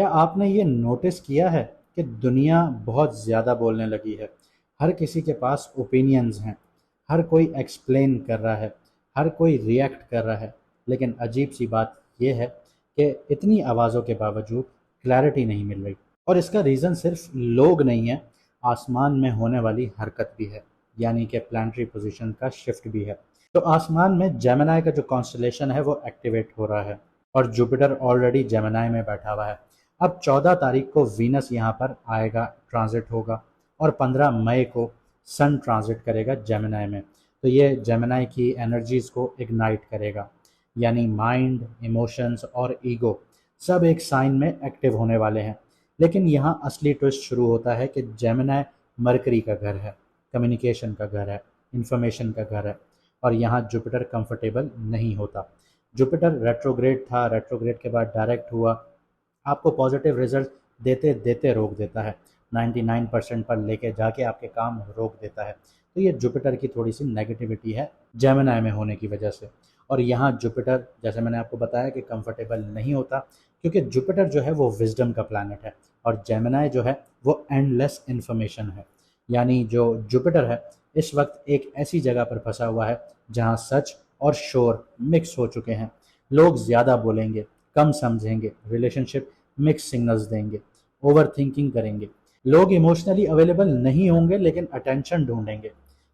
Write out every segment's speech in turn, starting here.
क्या आपने ये नोटिस किया है कि दुनिया बहुत ज़्यादा बोलने लगी है? हर किसी के पास ओपिनियंस हैं, हर कोई एक्सप्लेन कर रहा है, हर कोई रिएक्ट कर रहा है, लेकिन अजीब सी बात ये है कि इतनी आवाज़ों के बावजूद क्लैरिटी नहीं मिल रही। और इसका रीज़न सिर्फ लोग नहीं है, आसमान में होने वाली हरकत भी है, यानी कि प्लानिटरी पोजीशन का शिफ्ट भी है। तो आसमान में जेमिनी का जो कॉन्स्टलेशन है वो एक्टिवेट हो रहा है और जुपिटर ऑलरेडी जेमिनी में बैठा हुआ है। अब 14 तारीख को वीनस यहाँ पर आएगा, ट्रांजिट होगा, और 15 मई को सन ट्रांजिट करेगा जेमिनी में। तो ये जेमिनी की एनर्जीज को इग्नाइट करेगा, यानी माइंड, इमोशंस और ईगो सब एक साइन में एक्टिव होने वाले हैं। लेकिन यहाँ असली ट्विस्ट शुरू होता है कि जेमिनी मरकरी का घर है, कम्युनिकेशन का घर है, इंफॉर्मेशन का घर है, और यहाँ जुपिटर कंफर्टेबल नहीं होता। जुपिटर रेट्रोग्रेड था, रेट्रोग्रेड के बाद डायरेक्ट हुआ, आपको पॉजिटिव रिजल्ट देते देते रोक देता है, 99% पर लेके जाके आपके काम रोक देता है। तो ये जुपिटर की थोड़ी सी नेगेटिविटी है जेमिनी में होने की वजह से। और यहाँ जुपिटर, जैसे मैंने आपको बताया, कि कंफर्टेबल नहीं होता, क्योंकि जुपिटर जो है वो विजडम का प्लैनेट है और जेमिनी जो है वो एंडलेस इन्फॉर्मेशन है। यानी जो जुपिटर है इस वक्त एक ऐसी जगह पर फंसा हुआ है जहाँ सच और शोर मिक्स हो चुके हैं। लोग ज़्यादा बोलेंगे, कम समझेंगे, रिलेशनशिप मिक्स सिग्नल्स देंगे, ओवर थिंकिंग करेंगे। लोग इमोशनली अवेलेबल नहीं होंगे लेकिन अटेंशन ढूंढेंगे।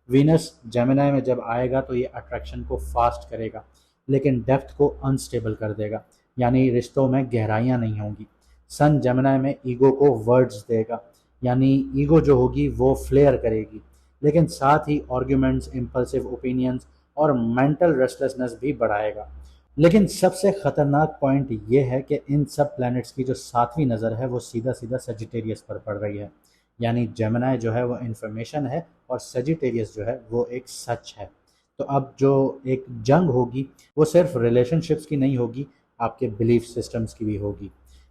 वीनस जेमिनी में जब आएगा तो ये अट्रैक्शन को फास्ट करेगा लेकिन डेप्थ को अनस्टेबल कर देगा, यानी रिश्तों में गहराइयाँ नहीं होंगी। सन जेमिनी में ईगो को वर्ड्स देगा, यानी ईगो जो होगी वो फ्लेयर करेगी, लेकिन साथ ही आर्ग्यूमेंट्स, इम्पल्सिव ओपिनियंस और मेंटल रेस्टलेसनेस भी बढ़ाएगा। लेकिन सबसे खतरनाक पॉइंट ये है कि इन सब प्लैनेट्स की जो सातवीं नज़र है वो सीधा सीधा सजिटेरियस पर पड़ रही है, यानी जेमिनी जो है वो इन्फॉर्मेशन है और सजिटेरियस जो है वो एक सच है। तो अब जो एक जंग होगी वो सिर्फ रिलेशनशिप्स की नहीं होगी, आपके बिलीफ सिस्टम्स की भी होगी।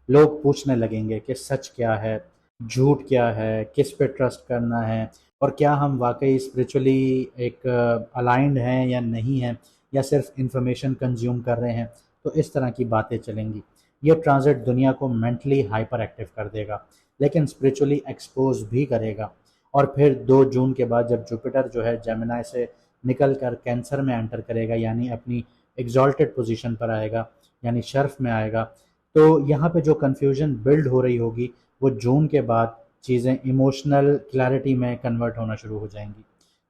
लोग पूछने लगेंगे कि सच क्या है, झूठ क्या है, किस पे ट्रस्ट करना है, और क्या हम वाकई स्पिरिचुअली एक अलाइंड हैं या नहीं हैं, या सिर्फ इंफॉर्मेशन कंज्यूम कर रहे हैं। तो इस तरह की बातें चलेंगी। ये ट्रांजिट दुनिया को मेंटली हाइपर एक्टिव कर देगा लेकिन स्पिरिचुअली एक्सपोज भी करेगा। और फिर 2 जून के बाद जब जुपिटर जो है जेमिनी से निकल कर कैंसर में एंटर करेगा, यानी अपनी एग्जॉल्टेड पोजीशन पर आएगा, यानी शर्फ में आएगा, तो यहाँ पे जो कन्फ्यूजन बिल्ड हो रही होगी वो जून के बाद चीज़ें इमोशनल क्लैरिटी में कन्वर्ट होना शुरू हो जाएंगी।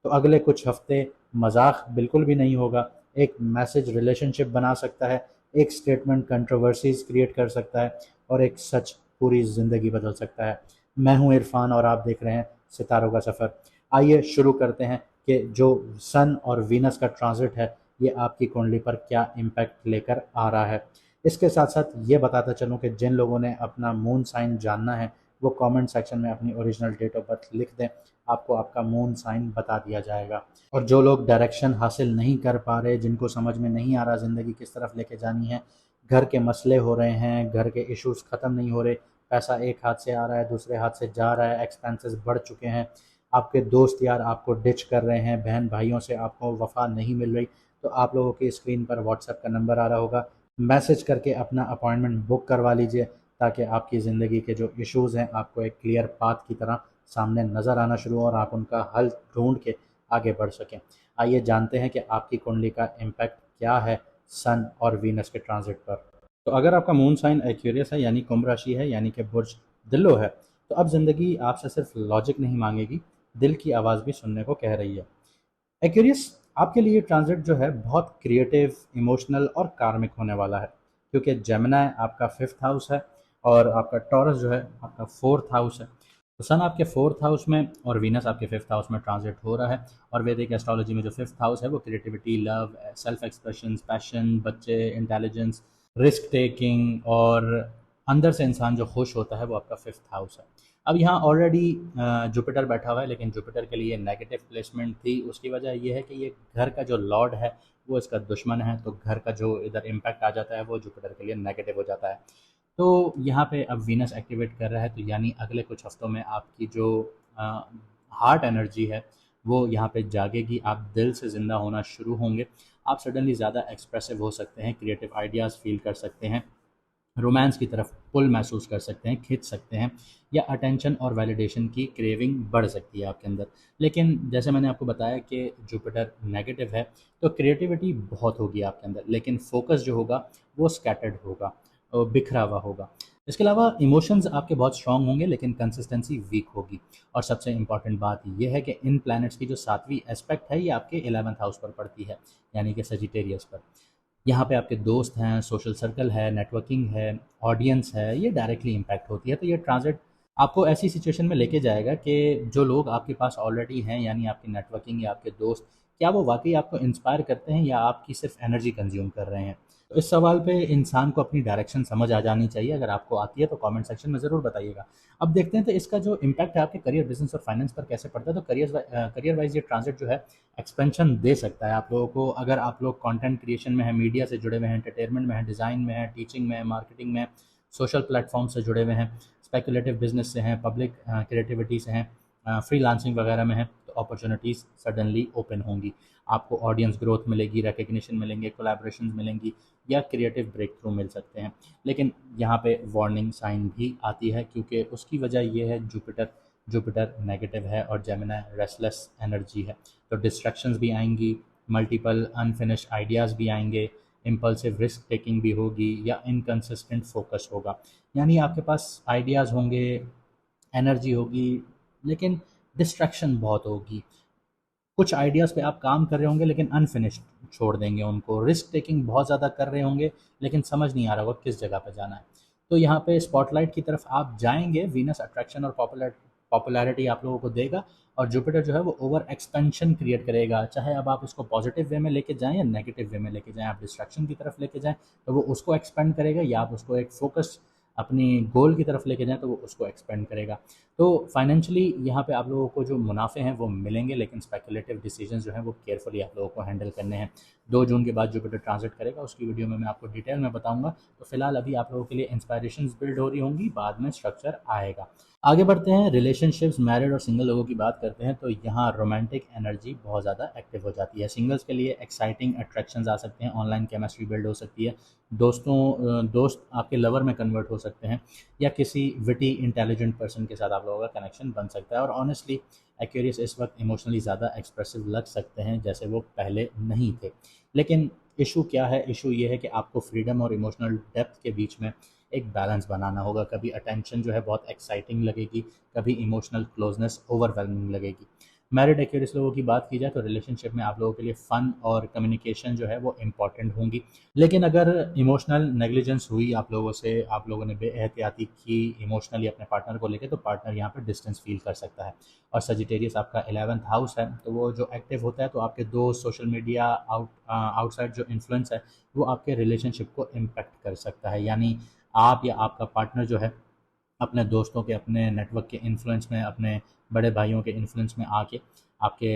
तो अगले कुछ हफ्ते मजाक बिल्कुल भी नहीं होगा, एक मैसेज रिलेशनशिप बना सकता है, एक स्टेटमेंट कंट्रोवर्सीज क्रिएट कर सकता है, और एक सच पूरी ज़िंदगी बदल सकता है। मैं हूं इरफान और आप देख रहे हैं सितारों का सफ़र। आइए शुरू करते हैं कि जो सन और वीनस का ट्रांजिट है ये आपकी कुंडली पर क्या इम्पैक्ट लेकर आ रहा है। इसके साथ साथ ये बताता चलूँ कि जिन लोगों ने अपना मून साइन जानना है वो कमेंट सेक्शन में अपनी ओरिजिनल डेट ऑफ बर्थ लिख दें, आपको आपका मून साइन बता दिया जाएगा। और जो लोग डायरेक्शन हासिल नहीं कर पा रहे, जिनको समझ में नहीं आ रहा ज़िंदगी किस तरफ लेके जानी है, घर के मसले हो रहे हैं, घर के इश्यूज ख़त्म नहीं हो रहे, पैसा एक हाथ से आ रहा है दूसरे हाथ से जा रहा है, एक्सपेंसेस बढ़ चुके हैं, आपके दोस्त यार आपको डिच कर रहे हैं, बहन भाइयों से आपको वफा नहीं मिल रही, तो आप लोगों की स्क्रीन पर व्हाट्सएप का नंबर आ रहा होगा, मैसेज करके अपना अपॉइंटमेंट बुक करवा लीजिए, ताकि आपकी ज़िंदगी के जो इश्यूज़ हैं आपको एक क्लियर पाथ की तरह सामने नज़र आना शुरू हो और आप उनका हल ढूंढ के आगे बढ़ सकें। आइए जानते हैं कि आपकी कुंडली का इम्पैक्ट क्या है सन और वीनस के ट्रांजिट पर। तो अगर आपका मून साइन एक्वेरियस है, यानी कुंभ राशि है, यानी कि बुर्ज दिल्लो है, तो अब ज़िंदगी आपसे सिर्फ लॉजिक नहीं मांगेगी, दिल की आवाज़ भी सुनने को कह रही है। एक्वेरियस, आपके लिए ट्रांजिट जो है बहुत क्रिएटिव, इमोशनल और कार्मिक होने वाला है, क्योंकि जेमिनी आपका 5th हाउस है और आपका टॉरस जो है आपका 4th हाउस है। तो सन आपके 4th हाउस में और वीनस आपके 5th हाउस में ट्रांजिट हो रहा है। और वैदिक एस्ट्रोलॉजी में जो 5th हाउस है वो creativity, love, self expression, passion, बच्चे, इंटेलिजेंस, रिस्क टेकिंग और अंदर से इंसान जो खुश होता है वो आपका 5th हाउस है। अब यहाँ ऑलरेडी जुपिटर बैठा हुआ है, लेकिन जुपिटर के लिए नेगेटिव प्लेसमेंट थी। उसकी वजह ये है कि ये घर का जो लॉर्ड है वो इसका दुश्मन है, तो घर का जो इधर इम्पैक्ट आ जाता है वो जुपिटर के लिए नेगेटिव हो जाता है। तो यहाँ पे अब वीनस एक्टिवेट कर रहा है, तो यानी अगले कुछ हफ्तों में आपकी जो हार्ट एनर्जी है वो यहाँ पे जागेगी, आप दिल से ज़िंदा होना शुरू होंगे, आप सडनली ज़्यादा एक्सप्रेसिव हो सकते हैं, क्रिएटिव आइडियाज़ फील कर सकते हैं, रोमांस की तरफ पुल महसूस कर सकते हैं, खींच सकते हैं, या अटेंशन और वैलिडेशन की क्रेविंग बढ़ सकती है आपके अंदर। लेकिन जैसे मैंने आपको बताया कि जुपिटर नेगेटिव है, तो क्रिएटिविटी बहुत होगी आपके अंदर, लेकिन फोकस जो होगा वो स्कैटर्ड होगा, बिखरा हुआ होगा। इसके अलावा इमोशंस आपके बहुत स्ट्रांग होंगे, लेकिन कंसिस्टेंसी वीक होगी। और सबसे इंपॉर्टेंट बात यह है कि इन प्लैनेट्स की जो सातवीं एस्पेक्ट है ये आपके 11th हाउस पर पड़ती है, यानी कि सजिटेरियस पर। यहाँ पे आपके दोस्त हैं, सोशल सर्कल है, नेटवर्किंग है, ऑडियंस है, ये डायरेक्टली इम्पैक्ट होती है। तो ये ट्रांज़िट आपको ऐसी सिचुएशन में लेके जाएगा कि जो लोग आपके पास ऑलरेडी हैं, यानी आपकी नेटवर्किंग या आपके दोस्त, क्या वो वाक़ई आपको इंस्पायर करते हैं या आपकी सिर्फ़ एनर्जी कंज़्यूम कर रहे हैं? तो इस सवाल पे इंसान को अपनी डायरेक्शन समझ आ जानी चाहिए। अगर आपको आती है तो कमेंट सेक्शन में ज़रूर बताइएगा। अब देखते हैं तो इसका जो इम्पैक्ट है आपके करियर, बिज़नेस और फाइनेंस पर कैसे पड़ता है। तो करियर वाइज़ ये ट्रांज़िट जो है एक्सपेंशन दे सकता है आप लोगों को। अगर आप लोग कंटेंट क्रिएशन में हैं, मीडिया से जुड़े हुए हैं, एंटरटेनमेंट में हैं, डिज़ाइन में हैं, टीचिंग में हैं, मार्केटिंग में हैं, सोशल प्लेटफ़ॉर्म से जुड़े हुए हैं, स्पेकुलेटिव बिज़नेस से हैं, पब्लिक क्रिएटिविटी से हैं, फ्रीलांसिंग वगैरह में हैं, तो अपॉर्च्युनिटीज़ सडनली ओपन होंगी। आपको ऑडियंस ग्रोथ मिलेगी, रिकॉग्निशन मिलेंगे, कोलैबोरेशंस मिलेंगी, या क्रिएटिव ब्रेक थ्रू मिल सकते हैं। लेकिन यहाँ पे वार्निंग साइन भी आती है, क्योंकि उसकी वजह ये है जुपिटर जुपिटर नेगेटिव है और जेमिनी रेस्टलेस एनर्जी है। तो डिस्ट्रैक्शंस भी आएंगी, मल्टीपल अनफिनिश्ड आइडियाज़ भी आएंगे, इम्पल्सिव रिस्क टेकिंग भी होगी, या इनकंसिस्टेंट फोकस होगा। यानी आपके पास आइडियाज़ होंगे, एनर्जी होगी, लेकिन डिस्ट्रैक्शन बहुत होगी। कुछ आइडियाज़ पे आप काम कर रहे होंगे लेकिन अनफिनिश्ड छोड़ देंगे उनको। रिस्क टेकिंग बहुत ज़्यादा कर रहे होंगे, लेकिन समझ नहीं आ रहा होगा किस जगह पे जाना है। तो यहाँ पे स्पॉटलाइट की तरफ आप जाएँगे, वीनस अट्रैक्शन और पॉपुलैरिटी आप लोगों को देगा, और जुपिटर जो है वो ओवर एक्सपेंशन क्रिएट करेगा। चाहे अब आप इसको पॉजिटिव वे में लेके जाएँ या नेगेटिव वे में लेके जाएँ, आप डिस्ट्रैक्शन की तरफ लेके जाएँ तो वो उसको एक्सपेंड करेगा, या आप उसको एक फ़ोकस अपनी गोल की तरफ लेके जाएँ तो वो उसको एक्सपेंड करेगा। तो फाइनेंशियली यहाँ पे आप लोगों को जो मुनाफे हैं वो मिलेंगे, लेकिन स्पेकुलेटिव डिसीजंस जो हैं वो केयरफुली आप लोगों को हैंडल करने हैं। 2 जून के बाद जुपिटर ट्रांजिट करेगा, उसकी वीडियो में मैं आपको डिटेल में बताऊंगा। तो फिलहाल अभी आप लोगों के लिए इंस्पायरेशंस बिल्ड हो रही होंगी, बाद में स्ट्रक्चर आएगा। आगे बढ़ते हैं, रिलेशनशिप्स, मैरिड और सिंगल लोगों की बात करते हैं। तो यहाँ रोमांटिक एनर्जी बहुत ज़्यादा एक्टिव हो जाती है। सिंगल्स के लिए एक्साइटिंग अट्रैक्शंस आ सकते हैं, ऑनलाइन केमिस्ट्री बिल्ड हो सकती है, दोस्त आपके लवर में कन्वर्ट हो सकते हैं, या किसी विटी इंटेलिजेंट पर्सन के साथ आप लोगों का कनेक्शन बन सकता है। और ऑनेस्टली एक्वेरियस इस वक्त इमोशनली ज़्यादा एक्सप्रेसिव लग सकते हैं, जैसे वो पहले नहीं थे। लेकिन इशू क्या है? इशू ये है कि आपको फ्रीडम और इमोशनल डेप्थ के बीच में एक बैलेंस बनाना होगा। कभी अटेंशन जो है बहुत एक्साइटिंग लगेगी, कभी इमोशनल क्लोजनेस ओवरवेलमिंग लगेगी। मैरिड एक्वेरियस लोगों की बात की जाए तो रिलेशनशिप में आप लोगों के लिए फ़न और कम्युनिकेशन जो है वो इम्पॉर्टेंट होंगी। लेकिन अगर इमोशनल नेग्लिजेंस हुई आप लोगों से, आप लोगों ने बेएहतियाती की इमोशनली अपने पार्टनर को लेके, तो पार्टनर यहाँ पे डिस्टेंस फील कर सकता है। और सजिटेरियस आपका 11th हाउस है, तो वो जो एक्टिव होता है, तो आपके दोस्त, सोशल मीडिया, आउटसाइड जो इन्फ्लुएंस है वो आपके रिलेशनशिप को इम्पेक्ट कर सकता है। यानी आप या आपका पार्टनर जो है अपने दोस्तों के, अपने नेटवर्क के इन्फ्लुएंस में, अपने बड़े भाइयों के इन्फ्लुएंस में आके आपके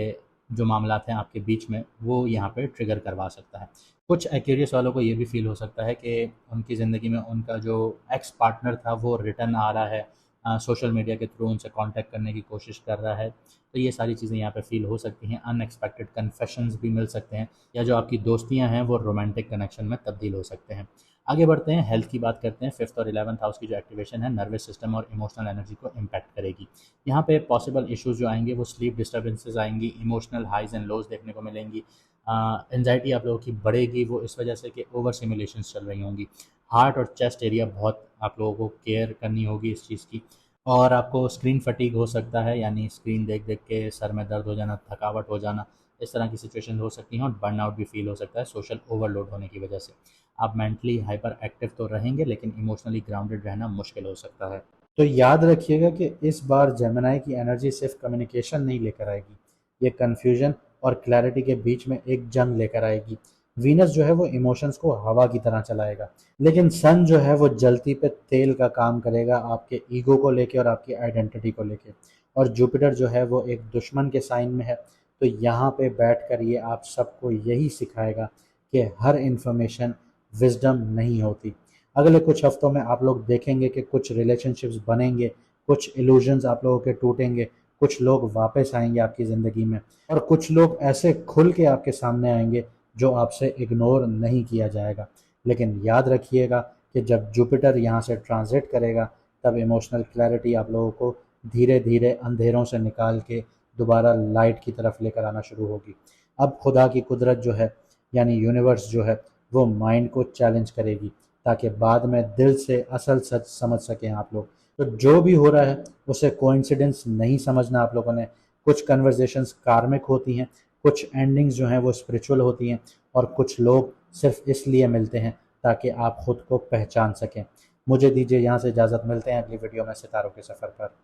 जो मामलात हैं आपके बीच में, वो यहाँ पे ट्रिगर करवा सकता है। कुछ एक्वेरियस वालों को ये भी फ़ील हो सकता है कि उनकी ज़िंदगी में उनका जो एक्स पार्टनर था वो रिटर्न आ रहा है, सोशल मीडिया के थ्रू उनसे कॉन्टैक्ट करने की कोशिश कर रहा है। तो ये सारी चीज़ें यहाँ पे फ़ील हो सकती हैं। अनएक्सपेक्टेड कन्फेशंस भी मिल सकते हैं, या जो आपकी दोस्तियाँ हैं वो रोमांटिक कनेक्शन में तब्दील हो सकते हैं। आगे बढ़ते हैं, हेल्थ की बात करते हैं। 5th और 11th हाउस की जो एक्टिवेशन है नर्वस सिस्टम और इमोशनल एनर्जी को इम्पैक्ट करेगी। यहाँ पे पॉसिबल इश्यूज जो आएंगे वो स्लीप डिस्टर्बेंसेस आएंगी, इमोशनल हाइज एंड लोज देखने को मिलेंगी, एंजाइटी आप लोगों की बढ़ेगी, वो इस वजह से कि ओवर सिमुलेशंस चल रही होंगी। हार्ट और चेस्ट एरिया बहुत आप लोगों को केयर करनी होगी इस चीज़ की। और आपको स्क्रीन फटीग हो सकता है, यानी स्क्रीन देख देख के सर में दर्द हो जाना, थकावट हो जाना, इस तरह की सिचुएशन हो सकती हैं। और बर्नआउट भी फील हो सकता है सोशल ओवरलोड होने की वजह से। आप मेंटली हाइपर एक्टिव तो रहेंगे, लेकिन इमोशनली ग्राउंडेड रहना मुश्किल हो सकता है। तो याद रखिएगा कि इस बार जेमिनी की एनर्जी सिर्फ कम्युनिकेशन नहीं लेकर आएगी, ये कन्फ्यूजन और क्लैरिटी के बीच में एक जंग लेकर आएगी। वीनस जो है वो इमोशंस को हवा की तरह चलाएगा, लेकिन सन जो है वो जलती पे तेल का काम करेगा, आपके ईगो को लेके और आपकी आइडेंटिटी को लेके। और जुपिटर जो है वो एक दुश्मन के साइन में है, तो यहाँ पे बैठकर ये आप सबको यही सिखाएगा कि हर इन्फॉर्मेशन विजडम नहीं होती। अगले कुछ हफ्तों में आप लोग देखेंगे कि कुछ रिलेशनशिप्स बनेंगे, कुछ इल्यूजन्स आप लोगों के टूटेंगे, कुछ लोग वापस आएंगे आपकी ज़िंदगी में, और कुछ लोग ऐसे खुल के आपके सामने आएंगे जो आपसे इग्नोर नहीं किया जाएगा। लेकिन याद रखिएगा कि जब जुपिटर यहाँ से ट्रांजिट करेगा तब इमोशनल क्लैरिटी आप लोगों को धीरे धीरे अंधेरों से निकाल के दोबारा लाइट की तरफ लेकर आना शुरू होगी। अब खुदा की कुदरत जो है यानी यूनिवर्स जो है वो माइंड को चैलेंज करेगी ताकि बाद में दिल से असल सच समझ सकें आप लोग। तो जो भी हो रहा है उसे कोइंसिडेंस नहीं समझना आप लोगों ने। कुछ कन्वर्जेशंस कार्मिक होती हैं, कुछ एंडिंग्स जो हैं वो स्पिरिचुअल होती हैं, और कुछ लोग सिर्फ इसलिए मिलते हैं ताकि आप खुद को पहचान सकें। मुझे दीजिए यहाँ से इजाज़त, मिलते हैं अगली वीडियो में सितारों के सफ़र पर।